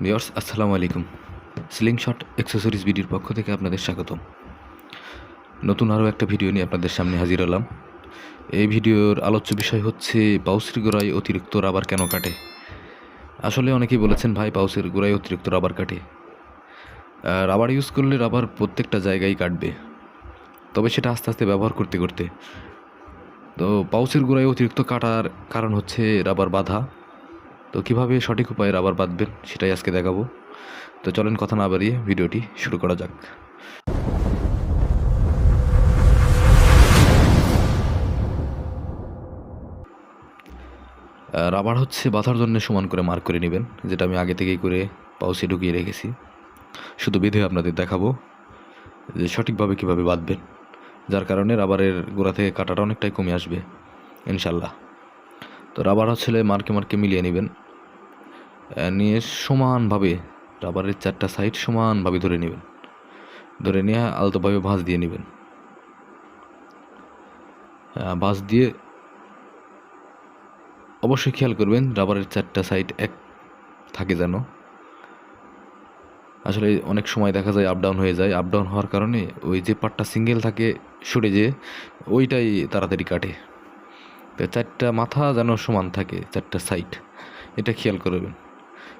Viewers আসসালামু আলাইকুম। Slingshot accessories ভিডিওর পক্ষ থেকে আপনাদের স্বাগতম। নতুন আরও একটা ভিডিও নিয়ে আপনাদের সামনে হাজির হলাম। এই ভিডিওর আলোচ্য বিষয় হচ্ছে পাউসের গোড়ায় অতিরিক্ত রাবার কেন কাটে। আসলে অনেকেই বলেছেন ভাই পাউসের গোড়ায় অতিরিক্ত রাবার কাটে। রাবার ইউজ করলে রাবার প্রত্যেকটা জায়গায় কাটবে, তবে সেটা আস্তে আস্তে ব্যবহার করতে করতে। তো পাউসের গোড়ায় অতিরিক্ত কাটার কারণ হচ্ছে রাবার বাঁধা। তো কীভাবে সঠিক উপায়ে রাবার বাঁধবেন সেটাই আজকে দেখাবো। তো চলেন কথা না বাড়িয়ে ভিডিওটি শুরু করা যাক। রাবার হচ্ছে বাঁধার জন্য সমান করে মার্ক করে নেবেন, যেটা আমি আগে থেকেই করে পাউচে ঢুকিয়ে রেখেছি। শুধু বেঁধে আপনাদের দেখাবো যে সঠিকভাবে কীভাবে বাঁধবেন, যার কারণে রাবারের গোড়া থেকে কাটাটা অনেকটাই কমে আসবে ইনশাল্লাহ। তো রাবার হচ্ছে মার্কে মার্কে মিলিয়ে নেবেন, নিয়ে সমানভাবে রাবারের চারটা সাইড সমানভাবে ধরে নেবেন, ধরে নিয়ে আলতোভাবে ভাঁজ দিয়ে নেবেন। ভাঁজ দিয়ে অবশ্যই খেয়াল করবেন রাবারের চারটা সাইড এক থাকে যেন। আসলে অনেক সময় দেখা যায় আপ ডাউন হয়ে যায়, আপ ডাউন হওয়ার কারণে ওই যে পার্টটা সিঙ্গেল থাকে সরে যেয়ে ওইটাই তাড়াতাড়ি কাটে। তো চারটা মাথা যেন সমান থাকে, চারটা সাইড, এটা খেয়াল করবেন।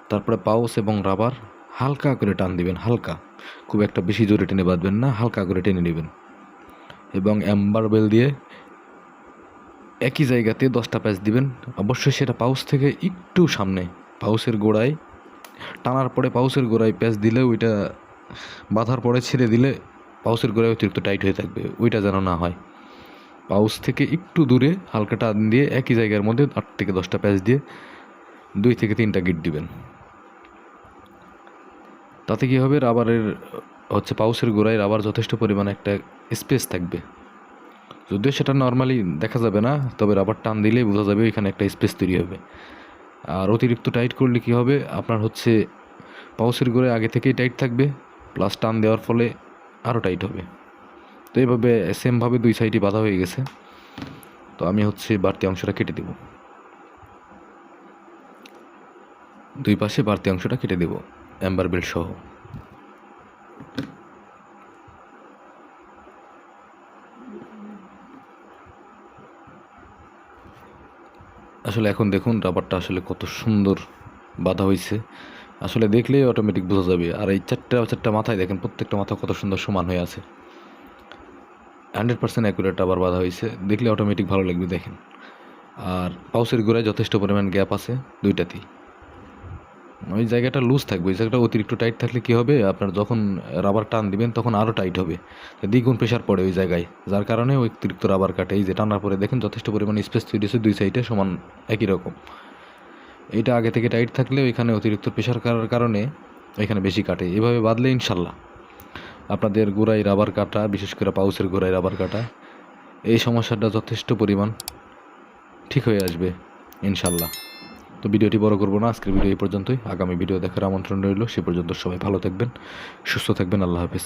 তারপরে পাউচ এবং রাবার হালকা করে টান দিবেন, হালকা, খুব একটা বেশি জোরে টেনে বাঁধবেন না, হালকা করে টেনে নেবেন। এবং অ্যাম্বার বেল দিয়ে একই জায়গাতে 10টা প্যাচ দিবেন। অবশ্যই সেটা পাউচ থেকে একটু সামনে, পাউচের গোড়ায় টানার পরে পাউচের গোড়ায় প্যাচ দিলে ওইটা বাঁধার পরে ছেড়ে দিলে পাউচের গোড়ায় অতিরিক্ত টাইট হয়ে থাকবে, ওইটা যেন না হয়। পাউচ থেকে একটু দূরে হালকা টান দিয়ে একই জায়গার মধ্যে 8 থেকে 10টা প্যাচ দিয়ে 2 থেকে 3টা গিট দিবেন। তাতে কী হবে, রাবারের পাউচের গোড়ায় রাবার যথেষ্ট পরিমাণে একটা স্পেস থাকবে। যদিও সেটা নর্মালি দেখা যাবে না, তবে রাবার টান দিলেই বোঝা যাবে এখানে একটা স্পেস তৈরি হবে। আর অতিরিক্ত টাইট করলে কি হবে, আপনার পাউচের গোড়ায় আগে থেকেই টাইট থাকবে, প্লাস টান দেওয়ার ফলে আরও টাইট হবে। তো এইভাবে সেমভাবে 2 সাইডই বাঁধা হয়ে গেছে। তো আমি বাড়তি অংশটা কেটে দেব, 2 পাশে বাড়তি অংশটা কেটে দেব অ্যাম্বার বেল্ট সহ। আসলে এখন দেখুন রাবারটা আসলে কত সুন্দর বাঁধা হয়েছে, আসলে দেখলেই অটোমেটিক বোঝা যাবে। আর এই চারটা মাথায় দেখেন, প্রত্যেকটা মাথা কত সুন্দর সমান হয়ে আছে, 100% অ্যাকুরেট রাবার বাঁধা হয়েছে, দেখলে অটোমেটিক ভালো লাগবে দেখেন। আর পাউচের গোড়ায় যথেষ্ট পরিমাণ গ্যাপ আছে দুইটাতেই, ওই জায়গাটা লুজ থাকবে। ওই জায়গাটা অতিরিক্ত টাইট থাকলে কী হবে, আপনার যখন রাবার টান দিবেন তখন আরও টাইট হবে, দ্বিগুণ প্রেশার পড়ে ওই জায়গায়, যার কারণে ওই অতিরিক্ত রাবার কাটে। এই যে টানার পরে দেখেন যথেষ্ট পরিমাণে স্পেস তৈরি হয়েছে, 2 সাইডে সমান একই রকম। এইটা আগে থেকে টাইট থাকলে ওইখানে অতিরিক্ত প্রেশার করার কারণে ওইখানে বেশি কাটে। এভাবে বাঁধলে ইনশাল্লাহ আপনাদের গোড়ায় রাবার কাটা, বিশেষ করে পাউচের গোড়ায় রাবার কাটা, এই সমস্যাটা যথেষ্ট পরিমাণ ঠিক হয়ে আসবে ইনশাল্লাহ। তো ভিডিওটি বড় করবো না, আজকের ভিডিও এই পর্যন্তই। আগামী ভিডিও দেখার আমন্ত্রণ রইল। সে পর্যন্ত সবাই ভালো থাকবেন, সুস্থ থাকবেন। আল্লাহ হাফেজ।